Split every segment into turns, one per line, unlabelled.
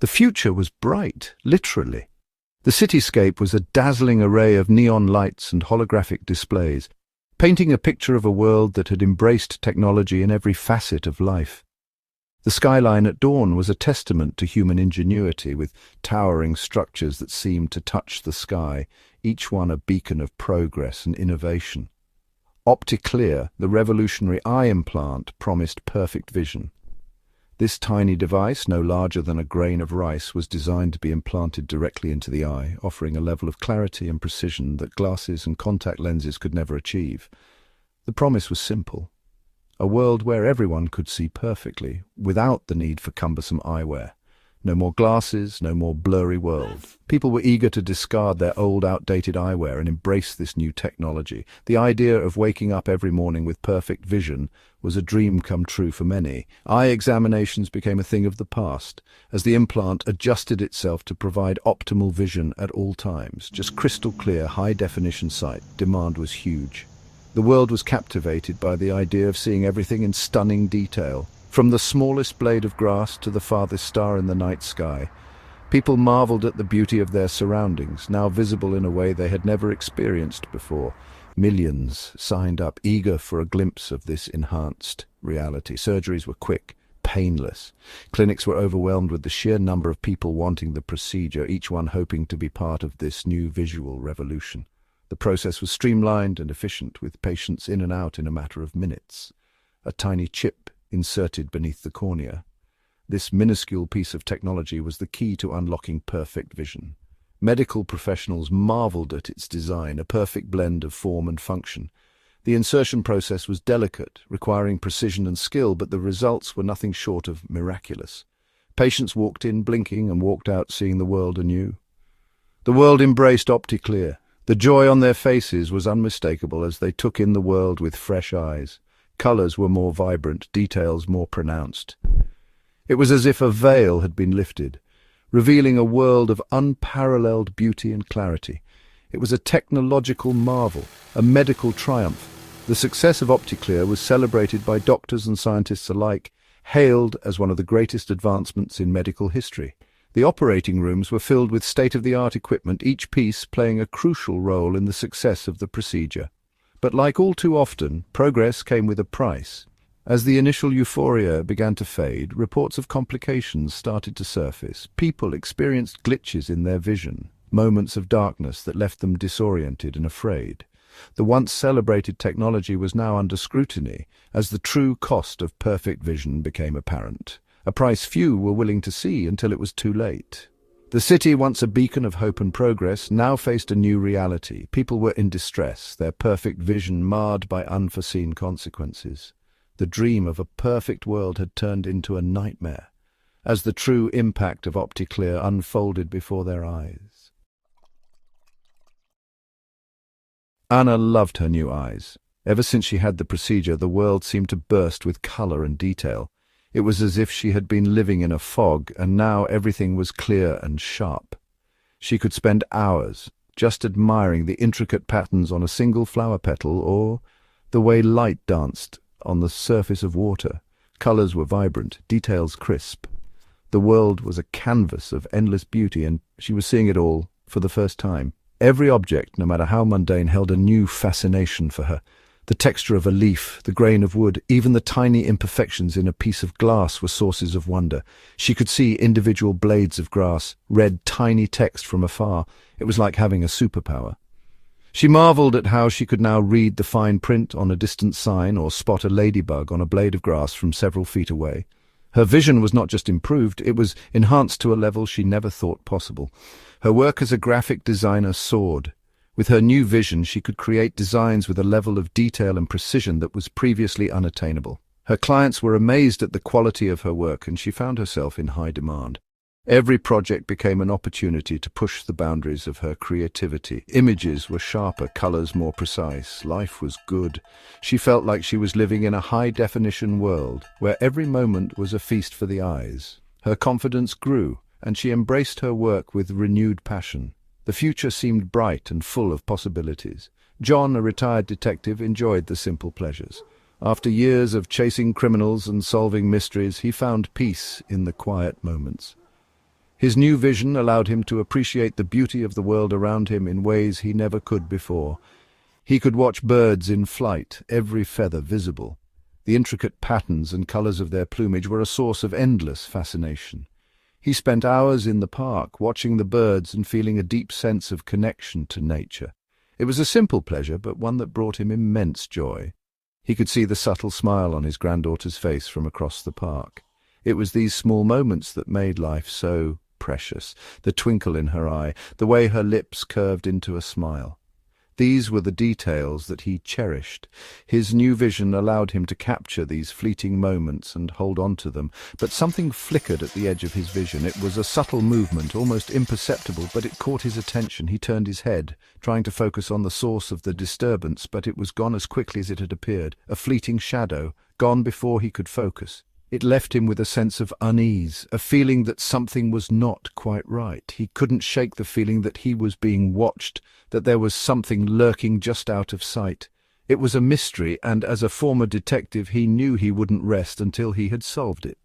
The future was bright, literally. The cityscape was a dazzling array of neon lights and holographic displays, painting a picture of a world that had embraced technology in every facet of life. The skyline at dawn was a testament to human ingenuity, with towering structures that seemed to touch the sky, each one a beacon of progress and innovation. Opticlear, the revolutionary eye implant, promised perfect vision. This tiny device, no larger than a grain of rice, was designed to be implanted directly into the eye, offering a level of clarity and precision that glasses and contact lenses could never achieve. The promise was simple: a world where everyone could see perfectly, without the need for cumbersome eyewear. No more glasses, no more blurry world. People were eager to discard their old, outdated eyewear and embrace this new technology. The idea of waking up every morning with perfect vision was a dream come true for many. Eye examinations became a thing of the past, as the implant adjusted itself to provide optimal vision at all times. Just crystal clear, high-definition sight. Demand was huge. The world was captivated by the idea of seeing everything in stunning detail. From the smallest blade of grass to the farthest star in the night sky, people marveled at the beauty of their surroundings, now visible in a way they had never experienced before. Millions signed up, eager for a glimpse of this enhanced reality. Surgeries were quick, painless. Clinics were overwhelmed with the sheer number of people wanting the procedure, each one hoping to be part of this new visual revolution. The process was streamlined and efficient, with patients in and out in a matter of minutes. A tiny chip inserted beneath the cornea. This minuscule piece of technology was the key to unlocking perfect vision. Medical professionals marveled at its design, a perfect blend of form and function. The insertion process was delicate, requiring precision and skill, but the results were nothing short of miraculous. Patients walked in blinking and walked out seeing the world anew. The world embraced Opticlear. The joy on their faces was unmistakable as they took in the world with fresh eyes. Colors were more vibrant, details more pronounced. It was as if a veil had been lifted, revealing a world of unparalleled beauty and clarity. It was a technological marvel, a medical triumph. The success of Opticlear was celebrated by doctors and scientists alike, hailed as one of the greatest advancements in medical history. The operating rooms were filled with state-of-the-art equipment, each piece playing a crucial role in the success of the procedure. But like all too often, progress came with a price. As the initial euphoria began to fade, reports of complications started to surface. People experienced glitches in their vision, moments of darkness that left them disoriented and afraid. The once celebrated technology was now under scrutiny, as the true cost of perfect vision became apparent, a price few were willing to see until it was too late. The city, once a beacon of hope and progress, now faced a new reality. People were in distress, their perfect vision marred by unforeseen consequences. The dream of a perfect world had turned into a nightmare, as the true impact of Opticlear unfolded before their eyes. Anna loved her new eyes. Ever since she had the procedure, the world seemed to burst with color and detail. It was as if she had been living in a fog, and now everything was clear and sharp. She could spend hours just admiring the intricate patterns on a single flower petal, or the way light danced on the surface of water. Colors were vibrant, details crisp. The world was a canvas of endless beauty, and she was seeing it all for the first time. Every object, no matter how mundane, held a new fascination for her. The texture of a leaf, the grain of wood, even the tiny imperfections in a piece of glass were sources of wonder. She could see individual blades of grass, read tiny text from afar. It was like having a superpower. She marveled at how she could now read the fine print on a distant sign or spot a ladybug on a blade of grass from several feet away. Her vision was not just improved, it was enhanced to a level she never thought possible. Her work as a graphic designer soared. With her new vision, she could create designs with a level of detail and precision that was previously unattainable. Her clients were amazed at the quality of her work, and she found herself in high demand. Every project became an opportunity to push the boundaries of her creativity. Images were sharper, colors more precise. Life was good. She felt like she was living in a high-definition world, where every moment was a feast for the eyes. Her confidence grew, and she embraced her work with renewed passion. The future seemed bright and full of possibilities. John, a retired detective, enjoyed the simple pleasures. After years of chasing criminals and solving mysteries, he found peace in the quiet moments. His new vision allowed him to appreciate the beauty of the world around him in ways he never could before. He could watch birds in flight, every feather visible. The intricate patterns and colors of their plumage were a source of endless fascination. He spent hours in the park, watching the birds and feeling a deep sense of connection to nature. It was a simple pleasure, but one that brought him immense joy. He could see the subtle smile on his granddaughter's face from across the park. It was these small moments that made life so precious, the twinkle in her eye, the way her lips curved into a smile. These were the details that he cherished. His new vision allowed him to capture these fleeting moments and hold on to them, but something flickered at the edge of his vision. It was a subtle movement, almost imperceptible, but it caught his attention. He turned his head, trying to focus on the source of the disturbance, but it was gone as quickly as it had appeared, a fleeting shadow, gone before he could focus. It left him with a sense of unease, a feeling that something was not quite right. He couldn't shake the feeling that he was being watched, that there was something lurking just out of sight. It was a mystery, and as a former detective he knew he wouldn't rest until he had solved it.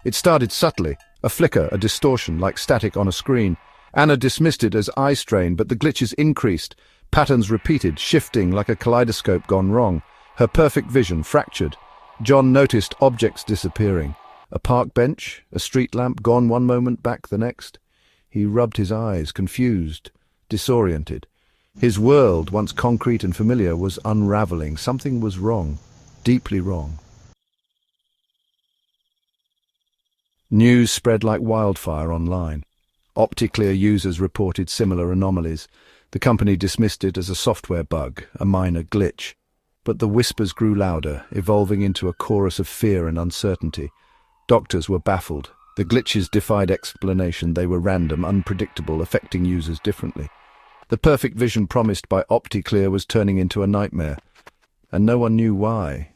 It started subtly, a flicker, a distortion, like static on a screen. Anna dismissed it as eye strain, but the glitches increased, patterns repeated, shifting like a kaleidoscope gone wrong. Her perfect vision fractured. John noticed objects disappearing. A park bench, a street lamp gone one moment, back the next. He rubbed his eyes, confused, disoriented. His world, once concrete and familiar, was unraveling. Something was wrong, deeply wrong. News spread like wildfire online. OptiClear users reported similar anomalies. The company dismissed it as a software bug, a minor glitch. But the whispers grew louder, evolving into a chorus of fear and uncertainty. Doctors were baffled. The glitches defied explanation. They were random, unpredictable, affecting users differently. The perfect vision promised by OptiClear was turning into a nightmare, and no one knew why.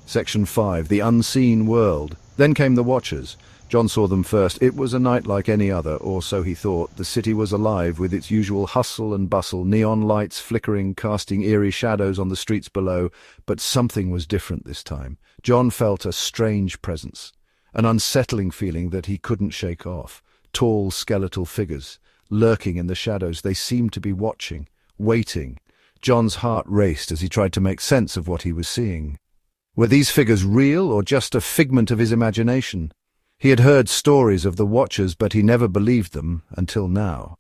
Section 5. The Unseen World. Then came the Watchers. John saw them first. It was a night like any other, or so he thought. The city was alive with its usual hustle and bustle, neon lights flickering, casting eerie shadows on the streets below. But something was different this time. John felt a strange presence, an unsettling feeling that he couldn't shake off. Tall, skeletal figures, lurking in the shadows. They seemed to be watching, waiting. John's heart raced as he tried to make sense of what he was seeing. Were these figures real or just a figment of his imagination? He had heard stories of the Watchers, but he never believed them until now.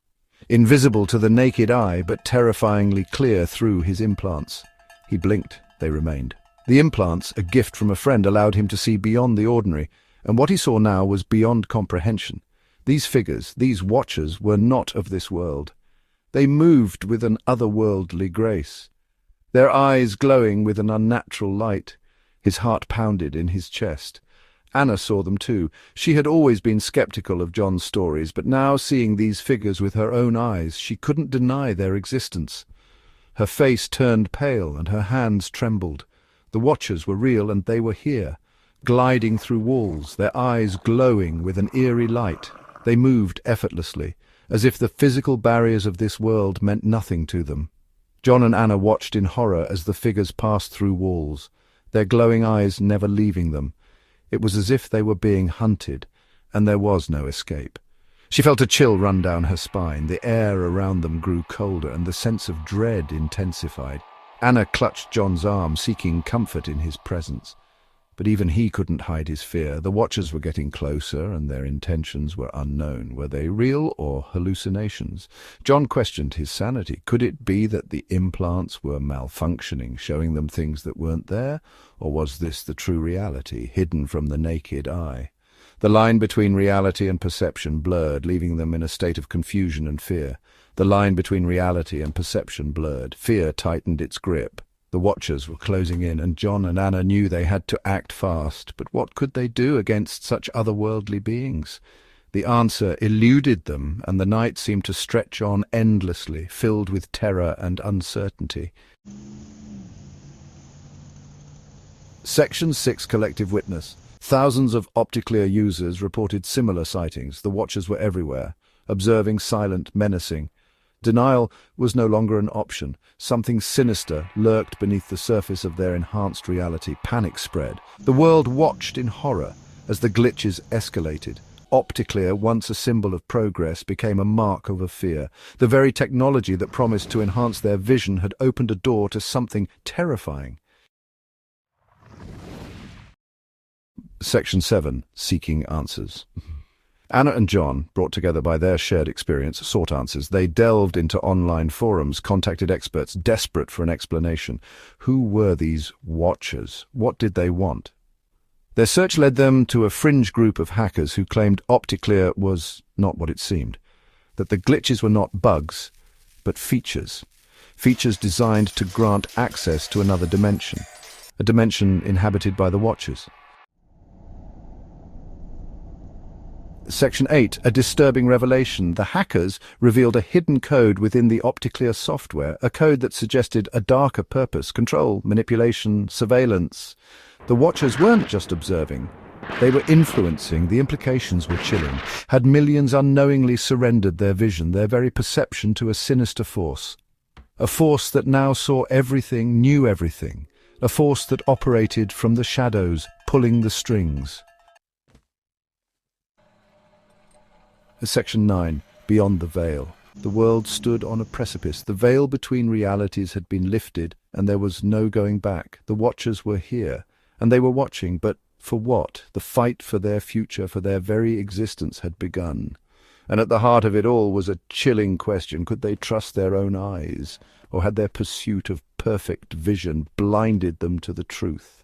Invisible to the naked eye, but terrifyingly clear through his implants. He blinked. They remained. The implants, a gift from a friend, allowed him to see beyond the ordinary, and what he saw now was beyond comprehension. These figures, these Watchers, were not of this world. They moved with an otherworldly grace, their eyes glowing with an unnatural light. His heart pounded in his chest. Anna saw them too. She had always been skeptical of John's stories, but now, seeing these figures with her own eyes, she couldn't deny their existence. Her face turned pale and her hands trembled. The Watchers were real, and they were here, gliding through walls, their eyes glowing with an eerie light. They moved effortlessly, as if the physical barriers of this world meant nothing to them. John and Anna watched in horror as the figures passed through walls, their glowing eyes never leaving them. It was as if they were being hunted, and there was no escape. She felt a chill run down her spine. The air around them grew colder, and the sense of dread intensified. Anna clutched John's arm, seeking comfort in his presence. But even he couldn't hide his fear. The Watchers were getting closer, and their intentions were unknown. Were they real or hallucinations? John questioned his sanity. Could it be that the implants were malfunctioning, showing them things that weren't there? Or was this the true reality, hidden from the naked eye? The line between reality and perception blurred, leaving them in a state of confusion and fear. The line between reality and perception blurred. Fear tightened its grip. The Watchers were closing in, and John and Anna knew they had to act fast. But what could they do against such otherworldly beings? The answer eluded them, and the night seemed to stretch on endlessly, filled with terror and uncertainty. Section 6 Collective Witness. Thousands of OptiClear users reported similar sightings. The Watchers were everywhere, observing, silent, menacing. Denial was no longer an option. Something sinister lurked beneath the surface of their enhanced reality. Panic spread. The world watched in horror as the glitches escalated. Opticlear, once a symbol of progress, became a mark of fear. The very technology that promised to enhance their vision had opened a door to something terrifying. Section 7. Seeking Answers. Anna and John, brought together by their shared experience, sought answers. They delved into online forums, contacted experts, desperate for an explanation. Who were these watchers? What did they want? Their search led them to a fringe group of hackers who claimed Opticlear was not what it seemed, that the glitches were not bugs, but features. Features designed to grant access to another dimension, a dimension inhabited by the watchers. Section 8. A disturbing revelation. The hackers revealed a hidden code within the Opticlear software, a code that suggested a darker purpose: control, manipulation, surveillance. The watchers weren't just observing, they were influencing. The implications were chilling. Had millions unknowingly surrendered their vision, their very perception, to a sinister force? A force that now saw everything, knew everything. A force that operated from the shadows, pulling the strings. Section 9. Beyond the veil. The world stood on a precipice. The veil between realities had been lifted, and there was no going back. The watchers were here, and they were watching, but for what? The fight for their future, for their very existence, had begun. And at the heart of it all was a chilling question. Could they trust their own eyes, or had their pursuit of perfect vision blinded them to the truth?